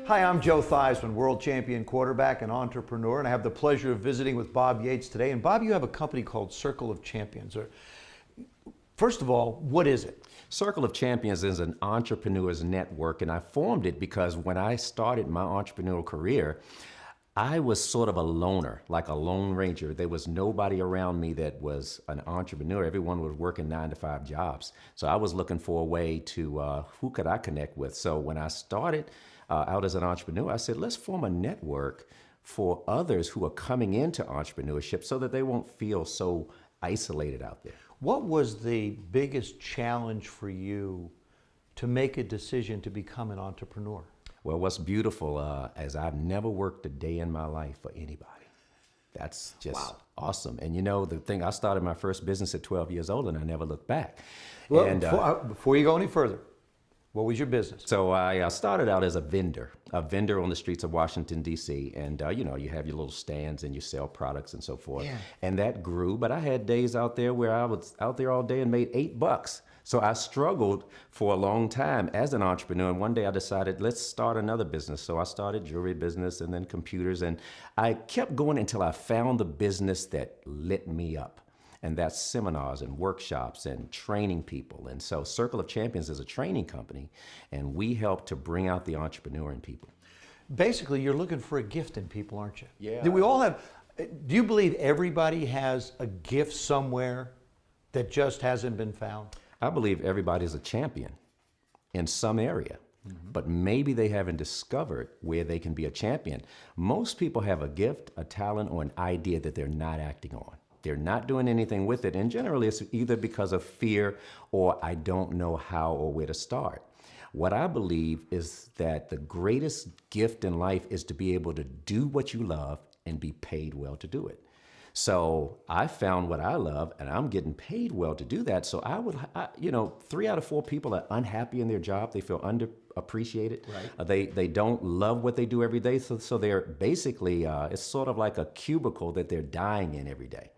Hi, I'm Joe Theismann, world champion quarterback and entrepreneur, and I have the pleasure of visiting with Bob Yates today. And Bob, you have a company called Circle of Champions. First of all, what is it? Circle of Champions is an entrepreneur's network, and I formed it because when I started my entrepreneurial career, I was sort of a loner, like a lone ranger. There was nobody around me that was an entrepreneur. Everyone was working 9-to-5 jobs. So I was looking for a way to, who could I connect with? So when I started out as an entrepreneur, I said, let's form a network for others who are coming into entrepreneurship so that they won't feel so isolated out there. What was the biggest challenge for you to make a decision to become an entrepreneur? Well, what's beautiful is I've never worked a day in my life for anybody. That's just awesome. And you know, the thing, I started my first business at 12 years old and I never looked back. Well, and, before you go any further, what was your business? So I started out as a vendor on the streets of Washington, D.C. And, you know, you have your little stands and you sell products and so forth. Yeah. And that grew, but I had days out there where I was out there all day and made $8. So I struggled for a long time as an entrepreneur. And one day I decided, let's start another business. So I started jewelry business and then computers. And I kept going until I found the business that lit me up. And that's seminars and workshops and training people. And so Circle of Champions is a training company, and we help to bring out the entrepreneur in people. Basically, you're looking for a gift in people, aren't you? Yeah. Do you believe everybody has a gift somewhere that just hasn't been found? I believe everybody's a champion in some area, but maybe they haven't discovered where they can be a champion. Most people have a gift, a talent, or an idea that they're not acting on. They're not doing anything with it, and generally it's either because of fear or I don't know how or where to start. What I believe is that the greatest gift in life is to be able to do what you love and be paid well to do it. So I found what I love and I'm getting paid well to do that. So you know, 3 out of 4 people are unhappy in their job. They feel underappreciated. Right. They don't love what they do every day. So they're basically, it's sort of like a cubicle that they're dying in every day.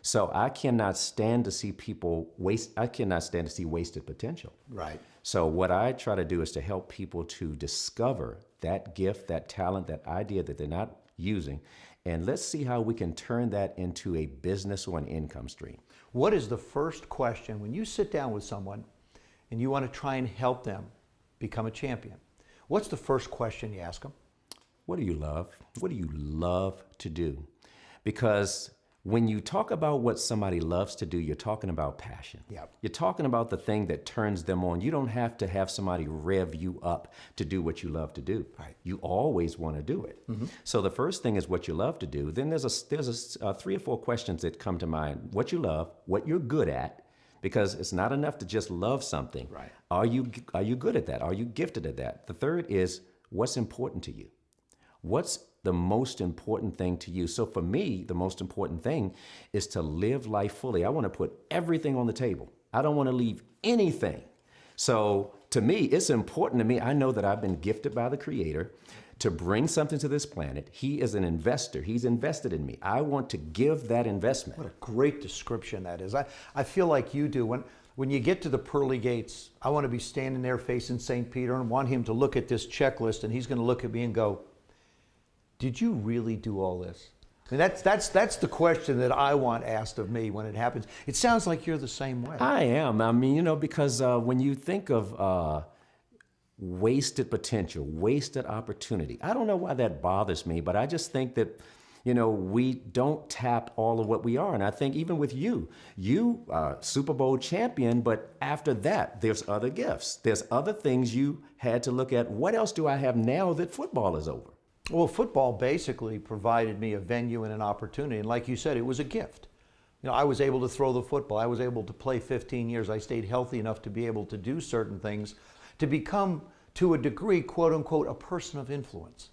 So I cannot stand to see people I cannot stand to see wasted potential. Right. So what I try to do is to help people to discover that gift, that talent, that idea that they're not using, and let's see how we can turn that into a business or an income stream. What is the first question when you sit down with someone and you want to try and help them become a champion? What's the first question you ask them? What do you love? What do you love to do? Because when you talk about what somebody loves to do, you're talking about passion. Yep. You're talking about the thing that turns them on. You don't have to have somebody rev you up to do what you love to do. Right. You always want to do it. So the first thing is what you love to do. Then there's 3 or 4 questions that come to mind. What you love, what you're good at, because it's not enough to just love something. Right. Are you good at that? Are you gifted at that? The third is what's important to you. What's the most important thing to you? So for me, the most important thing is to live life fully. I want to put everything on the table. I don't want to leave anything. So to me, it's important to me. I know that I've been gifted by the Creator to bring something to this planet. He is an investor. He's invested in me. I want to give that investment. What a great description that is. I feel like you do. When you get to the pearly gates, I want to be standing there facing St. Peter and want him to look at this checklist, and he's going to look at me and go, did you really do all this? And that's the question that I want asked of me when it happens. It sounds like you're the same way. I am. I mean, you know, because when you think of wasted potential, wasted opportunity, I don't know why that bothers me, but I just think that, you know, we don't tap all of what we are. And I think even with you Super Bowl champion, but after that, there's other gifts. There's other things you had to look at. What else do I have now that football is over? Well, football basically provided me a venue and an opportunity. And like you said, it was a gift. You know, I was able to throw the football. I was able to play 15 years. I stayed healthy enough to be able to do certain things, to become, to a degree, quote unquote, a person of influence.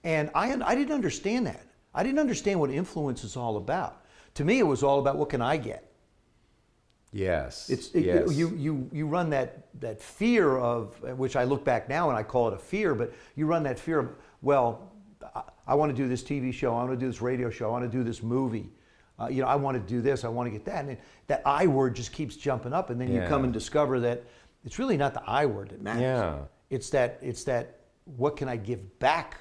And I didn't understand that. I didn't understand what influence is all about. To me, it was all about what can I get? Yes. Yes. You run that fear of, which I look back now and I call it a fear, but you run that fear of, well, I want to do this TV show, I want to do this radio show, I want to do this movie. You know, I want to do this, I want to get that. And that I word just keeps jumping up, and then you come and discover that it's really not the I word that matters. Yeah. It's that what can I give back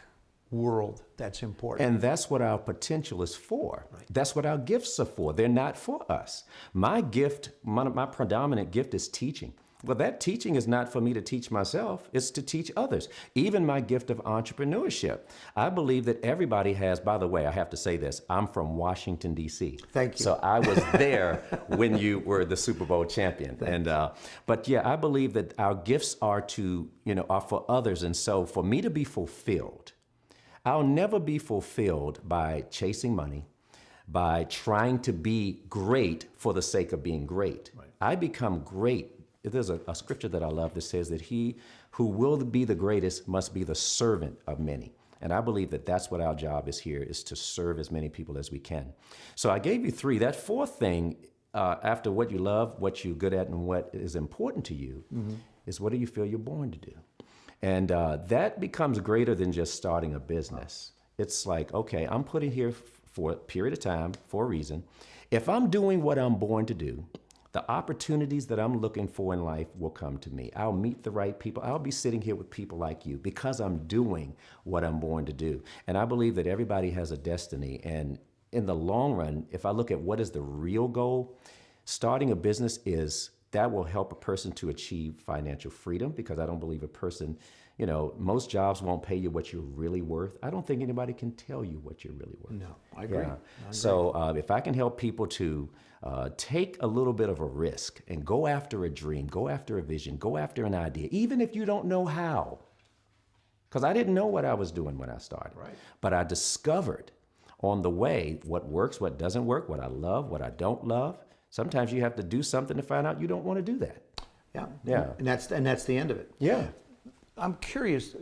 world that's important. And that's what our potential is for. Right. That's what our gifts are for. They're not for us. My gift, my predominant gift is teaching. Well, that teaching is not for me to teach myself. It's to teach others. Even my gift of entrepreneurship. I believe that everybody has, by the way, I have to say this, I'm from Washington, D.C. Thank you. So I was there when you were the Super Bowl champion. But yeah, I believe that our gifts are are for others. And so for me to be fulfilled, I'll never be fulfilled by chasing money, by trying to be great for the sake of being great. Right. I become great. There's a scripture that I love that says that he who will be the greatest must be the servant of many. And I believe that that's what our job is here, is to serve as many people as we can. So I gave you 3. That 4th thing, after what you love, what you're good at, and what is important to you, is what do you feel you're born to do? And that becomes greater than just starting a business. It's like, okay, I'm put in here for a period of time for a reason. If I'm doing what I'm born to do, the opportunities that I'm looking for in life will come to me. I'll meet the right people. I'll be sitting here with people like you because I'm doing what I'm born to do. And I believe that everybody has a destiny. And in the long run, if I look at what is the real goal, starting a business that will help a person to achieve financial freedom, because I don't believe a person, most jobs won't pay you what you're really worth. I don't think anybody can tell you what you're really worth. No, I agree. Yeah. So if I can help people to take a little bit of a risk and go after a dream, go after a vision, go after an idea, even if you don't know how, because I didn't know what I was doing when I started. Right. But I discovered on the way what works, what doesn't work, what I love, what I don't love. Sometimes you have to do something to find out you don't want to do that. Yeah. Yeah. And that's the end of it. Yeah. I'm curious,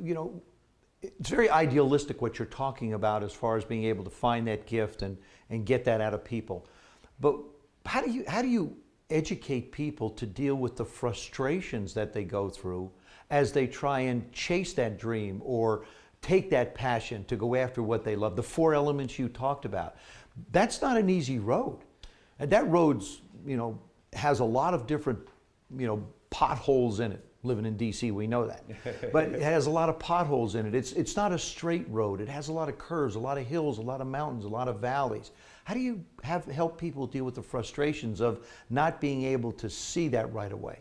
it's very idealistic what you're talking about as far as being able to find that gift and get that out of people. But how do you educate people to deal with the frustrations that they go through as they try and chase that dream or take that passion to go after what they love? The 4 elements you talked about. That's not an easy road. And that road's, has a lot of different, potholes in it. Living in D.C., we know that. But it has a lot of potholes in it. It's not a straight road. It has a lot of curves, a lot of hills, a lot of mountains, a lot of valleys. How do you help people deal with the frustrations of not being able to see that right away?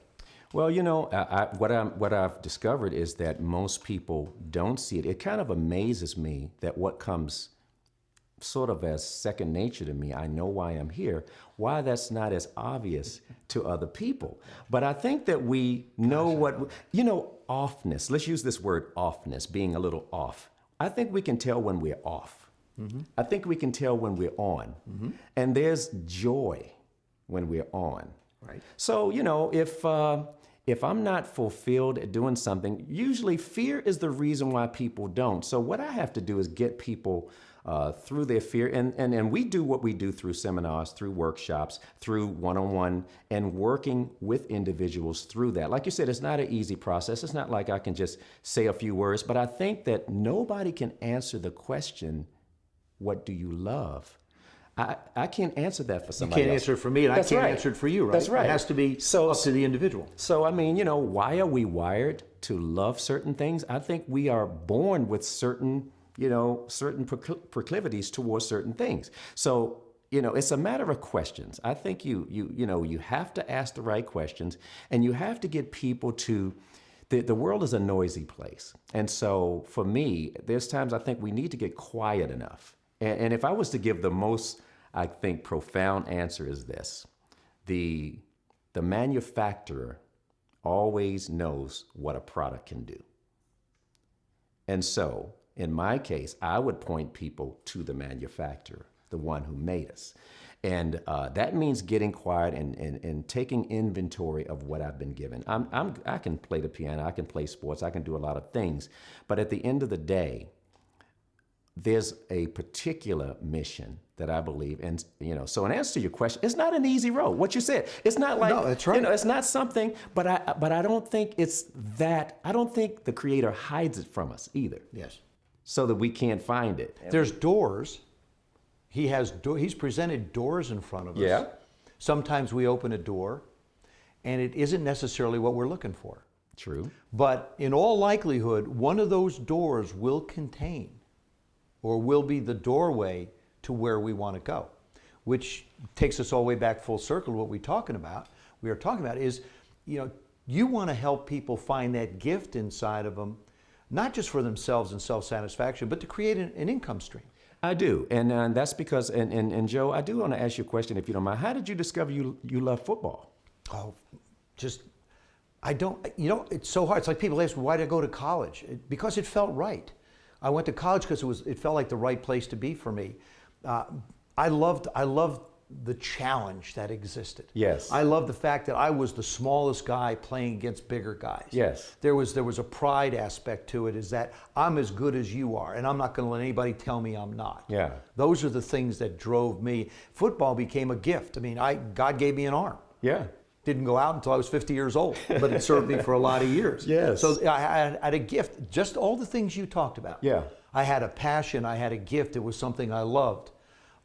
Well, what I've discovered is that most people don't see it. It kind of amazes me that what comes sort of as second nature to me, I know why I'm here, why that's not as obvious to other people. But I think that we know offness. Let's use this word offness, being a little off. I think we can tell when we're off. Mm-hmm. I think we can tell when we're on. Mm-hmm. And there's joy when we're on. Right. So, if I'm not fulfilled at doing something, usually fear is the reason why people don't. So what I have to do is get people through their fear. And we do what we do through seminars, through workshops, through one-on-one, and working with individuals through that. Like you said, it's not an easy process. It's not like I can just say a few words, but I think that nobody can answer the question, what do you love? I can't answer that for somebody else. You can't answer it for me, and That's I can't right. answer it for you, right? That's right. It has to be up to the individual. So, why are we wired to love certain things? I think we are born with certain proclivities towards certain things. So, it's a matter of questions. I think you have to ask the right questions, and you have to get people to. The world is a noisy place, and so for me, there's times I think we need to get quiet enough. And if I was to give the most, I think, profound answer is this: the manufacturer always knows what a product can do. And so, in my case, I would point people to the manufacturer, the one who made us. And that means getting quiet and taking inventory of what I've been given. I can play the piano, I can play sports, I can do a lot of things. But at the end of the day, there's a particular mission that I believe, and so in answer to your question, it's not an easy road. What you said, it's not like, no, that's right. It's not something, but I don't think it's that. I don't think the Creator hides it from us either. Yes. So that we can't find it. There's doors. He's presented doors in front of us. Yeah. Sometimes we open a door, and it isn't necessarily what we're looking for. True. But in all likelihood, one of those doors will contain or will be the doorway to where we want to go, which takes us all the way back full circle to what we are talking about is, you want to help people find that gift inside of them, not just for themselves and self-satisfaction, but to create an income stream. I do, and that's because, and Joe, I do want to ask you a question, if you don't mind. How did you discover you love football? Oh, it's so hard. It's like people ask me, why did I go to college? Because it felt right. I went to college because it felt like the right place to be for me. I loved the challenge that existed. Yes. I loved the fact that I was the smallest guy playing against bigger guys. Yes. There was a pride aspect to it, is that I'm as good as you are, and I'm not going to let anybody tell me I'm not. Yeah. Those are the things that drove me. Football became a gift. I mean, God gave me an arm. Yeah. Didn't go out until I was 50 years old, but it served me for a lot of years. Yes. So I had a gift, just all the things you talked about. Yeah. I had a passion, I had a gift, it was something I loved.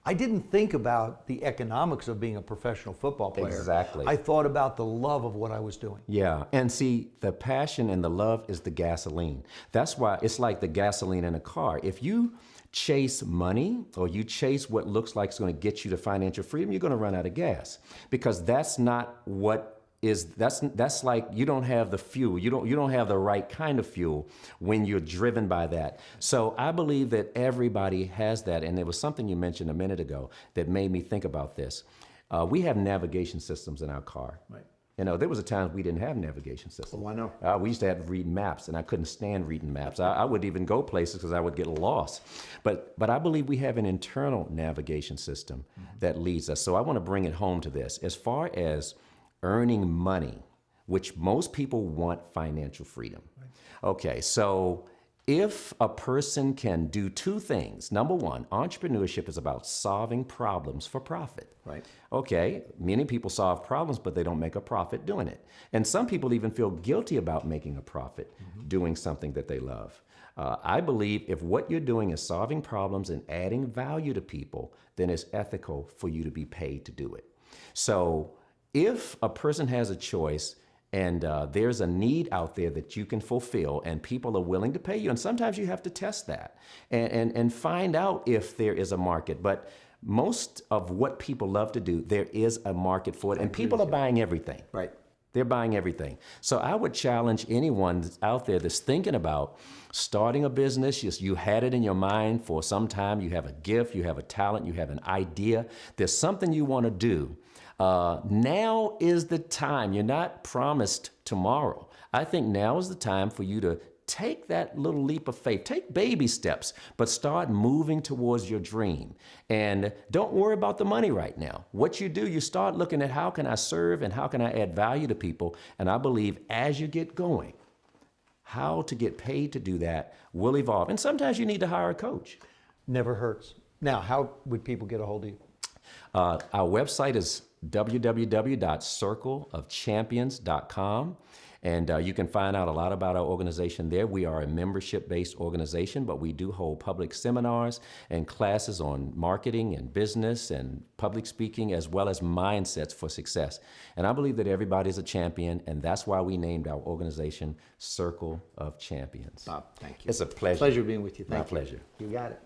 I didn't think about the economics of being a professional football player. Exactly. I thought about the love of what I was doing. Yeah, and see, the passion and the love is the gasoline. That's why it's like the gasoline in a car. If you chase money or you chase what looks like it's going to get you to financial freedom, you're going to run out of gas, because that's not what is, that's like you don't have the fuel. You don't have the right kind of fuel when you're driven by that. So I believe that everybody has that, and there was something you mentioned a minute ago that made me think about this. We have navigation systems in our car. Right. There was a time we didn't have navigation systems. Oh, I know. We used to have to read maps, and I couldn't stand reading maps. I would even go places because I would get lost. But I believe we have an internal navigation system that leads us. So I want to bring it home to this. As far as earning money, which most people want financial freedom. Right. Okay, so if a person can do two things, number one, entrepreneurship is about solving problems for profit. Right. Okay, many people solve problems, but they don't make a profit doing it. And some people even feel guilty about making a profit doing something that they love. I believe if what you're doing is solving problems and adding value to people, then it's ethical for you to be paid to do it. So if a person has a choice and there's a need out there that you can fulfill and people are willing to pay you, and sometimes you have to test that and find out if there is a market. But most of what people love to do, there is a market for it, and people are buying everything. Right. They're buying everything. So I would challenge anyone that's out there that's thinking about starting a business. You had it in your mind for some time. You have a gift, you have a talent, you have an idea. There's something you want to do. Now is the time. You're not promised tomorrow. I think now is the time for you to take that little leap of faith. Take baby steps, but start moving towards your dream. And don't worry about the money right now. What you do, you start looking at how can I serve and how can I add value to people. And I believe as you get going, how to get paid to do that will evolve. And sometimes you need to hire a coach. Never hurts. Now, how would people get a hold of you? Our website is www.circleofchampions.com. And you can find out a lot about our organization there. We are a membership-based organization, but we do hold public seminars and classes on marketing and business and public speaking, as well as mindsets for success. And I believe that everybody's a champion, and that's why we named our organization Circle of Champions. Bob, thank you. It's a pleasure. Pleasure being with you. My Thank you. pleasure. You got it.